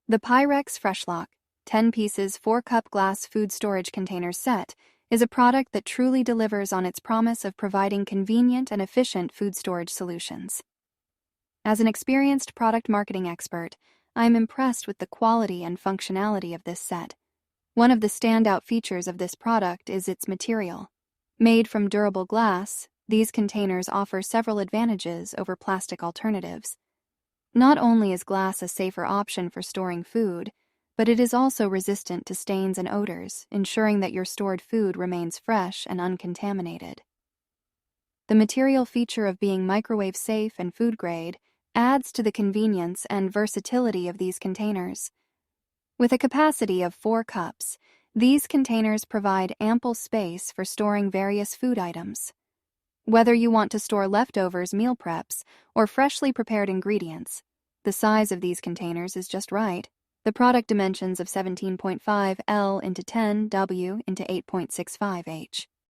The Pyrex Freshlock 10 pieces 4-cup glass food storage container set is a product that truly delivers on its promise of providing convenient and efficient food storage solutions. As an experienced product marketing expert, I am impressed with the quality and functionality of this set. One of the standout features of this product is its material. Made from durable glass, these containers offer several advantages over plastic alternatives. Not only is glass a safer option for storing food, but it is also resistant to stains and odors, ensuring that your stored food remains fresh and uncontaminated. The material feature of being microwave safe and food grade adds to the convenience and versatility of these containers. With a capacity of 4 cups, these containers provide ample space for storing various food items. Whether you want to store leftovers, meal preps, or freshly prepared ingredients, the size of these containers is just right. The product dimensions of 17.5 L x 10 W x 8.65 H.